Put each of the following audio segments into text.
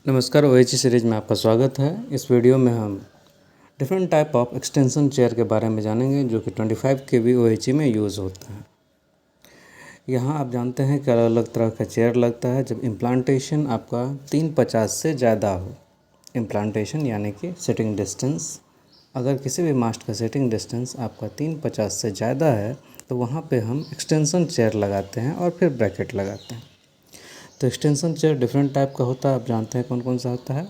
नमस्कार, ओएची सीरीज में आपका स्वागत है। इस वीडियो में हम different type of extension chair के बारे में जानेंगे जो कि 25 केवी ओएची में यूज़ होता है। यहाँ आप जानते हैं कि अलग अलग तरह का चेयर लगता है जब इम्प्लांटेशन आपका 350 से ज़्यादा हो। इम्प्लांटेशन यानी कि सिटिंग डिस्टेंस, अगर किसी भी मास्ट का सिटिंग डिस्टेंस आपका 350 से ज़्यादा है तो वहाँ पे हम एक्सटेंशन चेयर लगाते हैं और फिर ब्रैकेट लगाते हैं। तो एक्सटेंशन चेयर डिफरेंट टाइप का होता है, आप जानते हैं कौन कौन सा होता है।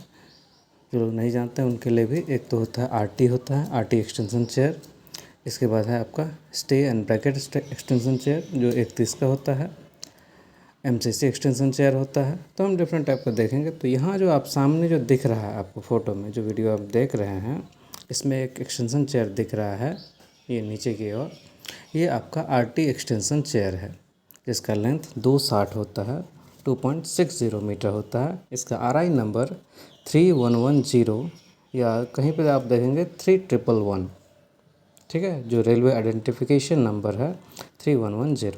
जो लोग नहीं जानते हैं उनके लिए भी एक तो होता है आरटी होता है, आरटी एक्सटेंशन चेयर। इसके बाद है आपका stay and bracket extension chair जो 31 का होता है। एमसीसी एक्सटेंशन चेयर होता है। तो हम डिफरेंट टाइप का देखेंगे। तो यहाँ जो आप सामने जो दिख रहा है आपको फ़ोटो में, जो वीडियो आप देख रहे हैं, इसमें एक एक्सटेंशन चेयर दिख रहा है, ये नीचे की ओर। ये आपका आरटी एक्सटेंशन चेयर है जिसका लेंथ 260 होता है, 2.60 मीटर होता है। इसका आरआई नंबर 3110 या कहीं पर आप देखेंगे 3111, ठीक है, जो रेलवे आइडेंटिफिकेशन नंबर है 3110।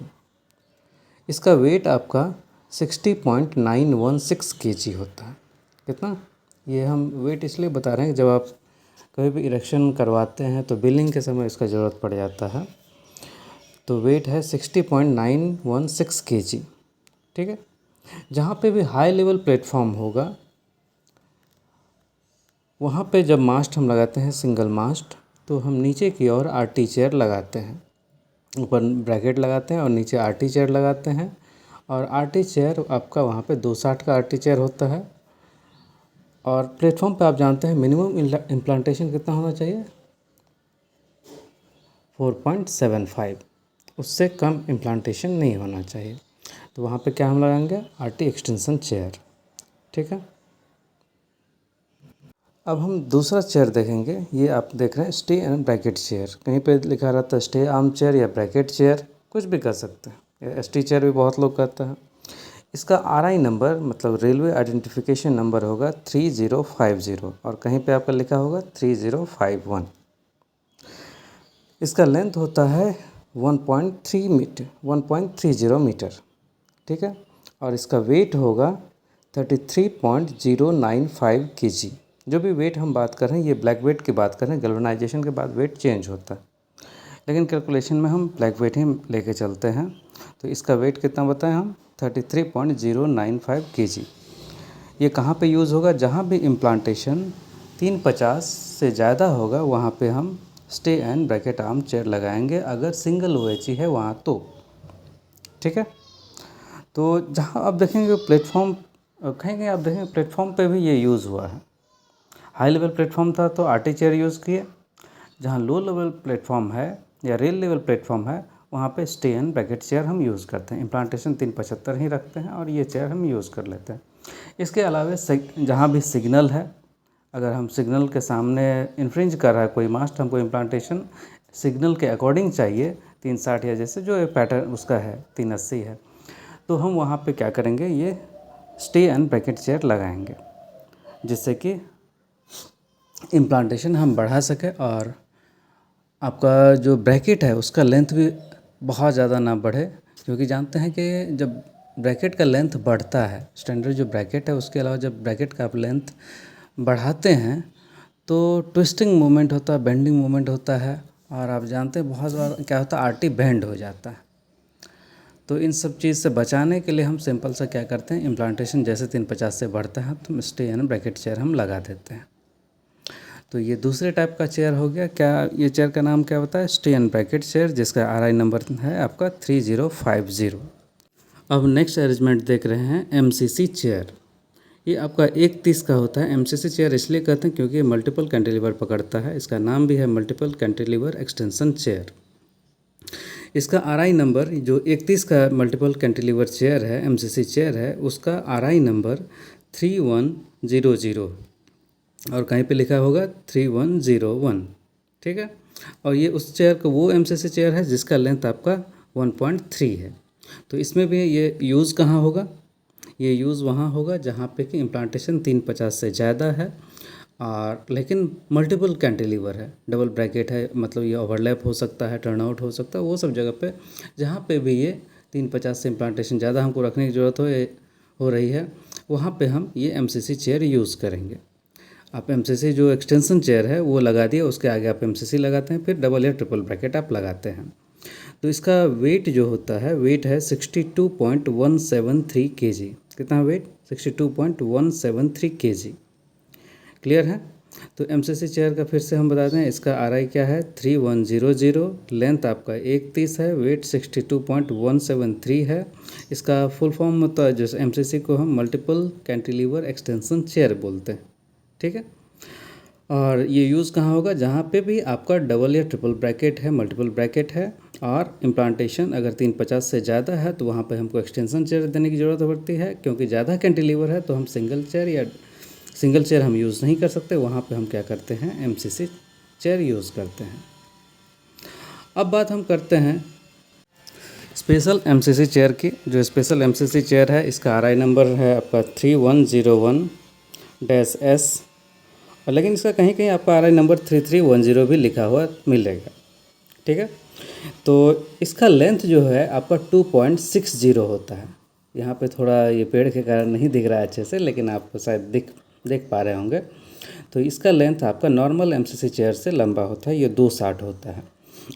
इसका वेट आपका 60.916 केजी होता है। कितना? ये हम वेट इसलिए बता रहे हैं कि जब आप कभी भी इरेक्शन करवाते हैं तो बिलिंग के समय इसका ज़रूरत पड़ जाता है। तो वेट है 60.916 केजी, ठीक है। जहाँ पे भी हाई लेवल प्लेटफॉर्म होगा वहाँ पे जब मास्ट हम लगाते हैं सिंगल मास्ट, तो हम नीचे की ओर आरटी चेयर लगाते हैं, ऊपर ब्रैकेट लगाते हैं और नीचे आरटी चेयर लगाते हैं। और आरटी चेयर आपका वहाँ पे 260 का आरटी चेयर होता है। और प्लेटफॉर्म पे आप जानते हैं मिनिमम इम्प्लांटेशन कितना होना चाहिए, 4.75, उससे कम इम्प्लांटेशन नहीं होना चाहिए। तो वहाँ पे क्या हम लगाएंगे, आरटी एक्सटेंशन चेयर, ठीक है। अब हम दूसरा चेयर देखेंगे। ये आप देख रहे हैं स्टे एंड ब्रैकेट चेयर, कहीं पे लिखा रहता है स्टे आर्म चेयर या ब्रैकेट चेयर, कुछ भी कर सकते हैं। एसटी चेयर भी बहुत लोग कहते हैं। इसका आरआई नंबर मतलब रेलवे आइडेंटिफिकेशन नंबर होगा 3050 और कहीं पे आपका लिखा होगा 3051। इसका लेंथ होता है 1.3 मीटर, 1.30 मीटर, ठीक है। और इसका वेट होगा 33.095 केजी। जो भी वेट हम बात कर रहे हैं ये ब्लैक वेट की बात कर रहे हैं। गैल्वेनाइजेशन के बाद वेट चेंज होता है, लेकिन कैलकुलेशन में हम ब्लैक वेट ही लेके चलते हैं। तो इसका वेट कितना बताएं हम, 33.095 केजी। ये कहाँ पे यूज़ होगा, जहाँ भी इम्प्लांटेशन 350 से ज़्यादा होगा वहाँ पे हम stay and bracket arm chair लगाएंगे, अगर सिंगल ओएची है वहाँ तो, ठीक है। तो जहाँ आप देखेंगे प्लेटफॉर्म, कहीं आप देखेंगे प्लेटफॉर्म पे भी ये यूज़ हुआ है। हाई लेवल प्लेटफॉर्म था तो आरटी चेयर यूज़ किए। जहाँ लो लेवल प्लेटफॉर्म है या रेल लेवल प्लेटफॉर्म है वहाँ पे स्टे एंड ब्रैकेट चेयर हम यूज़ करते हैं। इम्प्लांटेशन 375 ही रखते हैं और ये चेयर हम यूज़ कर लेते हैं। इसके अलावा जहाँ भी सिग्नल है, अगर हम सिग्नल के सामने इन्फ्रिंज कर रहा है कोई मास्ट, हमको इम्प्लांटेशन सिग्नल के अकॉर्डिंग चाहिए 360 या जैसे जो पैटर्न उसका है 380 है, तो हम वहाँ पे क्या करेंगे, ये स्टे एंड ब्रैकेट चेयर लगाएंगे जिससे कि इम्प्लांटेशन हम बढ़ा सकें और आपका जो ब्रैकेट है उसका लेंथ भी बहुत ज़्यादा ना बढ़े। क्योंकि जानते हैं कि जब ब्रैकेट का लेंथ बढ़ता है, स्टैंडर्ड जो ब्रैकेट है उसके अलावा जब ब्रैकेट का आप लेंथ बढ़ाते हैं तो ट्विस्टिंग मूवमेंट होता है, बेंडिंग मूवमेंट होता है। और आप जानते हैं बहुत बार क्या होता है, आरटी बेंड हो जाता है। तो इन सब चीज़ से बचाने के लिए हम सिंपल सा क्या करते हैं, इम्प्लांटेशन जैसे 350 से बढ़ता है तो स्टे एंड ब्रैकेट चेयर हम लगा देते हैं। तो ये दूसरे टाइप का चेयर हो गया। क्या ये चेयर का नाम क्या होता है, स्टे एंड ब्रैकेट चेयर, जिसका आरआई नंबर है आपका 3050। अब नेक्स्ट अरेंजमेंट देख रहे हैं एमसीसी चेयर। ये आपका 31 का होता है। एमसीसी चेयर इसलिए कहते हैं क्योंकि ये मल्टीपल कैंटिलीवर पकड़ता है। इसका नाम भी है मल्टीपल कैंटिलीवर एक्सटेंशन चेयर। इसका आरआई नंबर जो 31 का मल्टीपल कैंटिलीवर चेयर है, एमसीसी चेयर है, उसका आरआई नंबर 3100 और कहीं पे लिखा होगा 3101, ठीक है। और ये उस चेयर का वो एमसीसी चेयर है जिसका लेंथ आपका 1.3 है। तो इसमें भी ये यूज़ कहाँ होगा, ये यूज़ वहाँ होगा जहाँ पे कि इम्प्लांटेशन 350 से ज़्यादा है और लेकिन मल्टीपल कैंटिलीवर है, डबल ब्रैकेट है, मतलब ये ओवरलैप हो सकता है, टर्न आउट हो सकता है, वो सब जगह पे जहाँ पे भी ये 350 से इम्प्लांटेशन ज़्यादा हमको रखने की ज़रूरत हो रही है वहाँ पे हम ये MCC चेयर यूज़ करेंगे। आप MCC जो एक्सटेंशन चेयर है वो लगा दिए, उसके आगे आप MCC लगाते हैं, फिर डबल या ट्रिपल ब्रैकेट आप लगाते हैं। तो इसका वेट जो होता है, वेट है 62.173 kg। कितना वेट? 62.173 kg। क्लियर है? तो MCC चेयर का फिर से हम बताते हैं, इसका RI क्या है 3100, लेंथ आपका 130 है, वेट 62.173 है। इसका फुल फॉर्म होता है, जैसे MCC को हम मल्टीपल कैंटिलीवर एक्सटेंशन चेयर बोलते हैं, ठीक है। और ये यूज़ कहाँ होगा? जहाँ पे भी आपका डबल या ट्रिपल ब्रैकेट है, मल्टीपल ब्रैकेट है, और इम्प्लांटेशन अगर 350 से ज़्यादा है तो वहाँ पे हमको एक्सटेंशन चेयर देने की ज़रूरत पड़ती है। क्योंकि ज़्यादा कैंटिलीवर है तो हम सिंगल चेयर हम यूज़ नहीं कर सकते, वहाँ पे हम क्या करते हैं, MCC चेयर यूज़ करते हैं। अब बात हम करते हैं स्पेशल MCC चेयर की। जो स्पेशल MCC चेयर है, इसका RI नंबर है आपका 3101-S, और लेकिन इसका कहीं कहीं आपका RI नंबर 3310 भी लिखा हुआ मिलेगा, ठीक है। तो इसका लेंथ जो है आपका 2.60 होता है। यहाँ पे थोड़ा ये पेड़ के कारण नहीं दिख रहा है अच्छे से, लेकिन आपको शायद देख पा रहे होंगे। तो इसका लेंथ आपका नॉर्मल MCC चेयर से लंबा होता है, ये 260 होता है।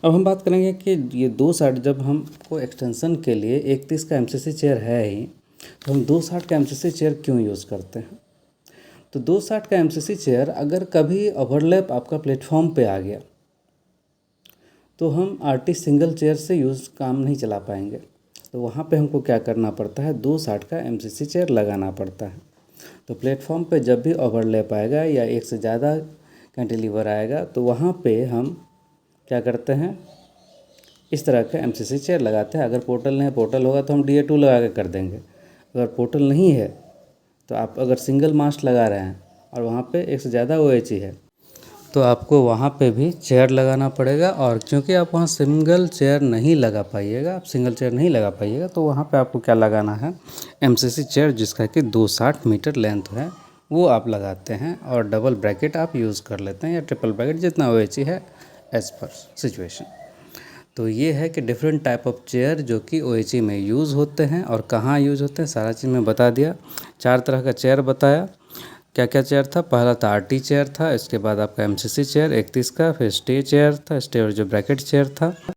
अब हम बात करेंगे कि ये 260 जब हमको एक्सटेंशन के लिए 31 का MCC चेयर है ही, तो हम 260 का MCC चेयर क्यों यूज़ करते हैं? तो 260 का MCC चेयर अगर कभी ओवरलैप आपका प्लेटफॉर्म पे आ गया तो हम RT सिंगल चेयर से काम नहीं चला पाएंगे। तो वहाँ पे हमको क्या करना पड़ता है, 260 का MCC चेयर लगाना पड़ता है। तो प्लेटफॉर्म पे जब भी ओवरलैप आएगा या एक से ज़्यादा कैंटिलीवर आएगा तो वहाँ पे हम क्या करते हैं, इस तरह का MCC चेयर लगाते हैं। अगर पोर्टल नहीं, पोर्टल होगा तो हम DA2 लगा के कर देंगे। अगर पोर्टल नहीं है तो आप अगर सिंगल मास्ट लगा रहे हैं और वहाँ पे एक से ज़्यादा OH है तो आपको वहाँ पे भी चेयर लगाना पड़ेगा। और क्योंकि आप वहाँ सिंगल चेयर नहीं लगा पाइएगा, तो वहाँ पे आपको क्या लगाना है, MCC चेयर जिसका कि 260 मीटर लेंथ है वो आप लगाते हैं, और डबल ब्रैकेट आप यूज़ कर लेते हैं या ट्रिपल ब्रैकेट, जितना OH है एज़ पर सिचुएशन। तो ये है कि डिफरेंट टाइप ऑफ चेयर जो कि OHE में यूज़ होते हैं और कहाँ यूज़ होते हैं, सारा चीज़ मैं बता दिया। 4 तरह का चेयर बताया। क्या क्या चेयर था? पहला था RT चेयर था, इसके बाद आपका MCC चेयर 31 का, फिर स्टे चेयर था, स्टे और जो ब्रैकेट चेयर था।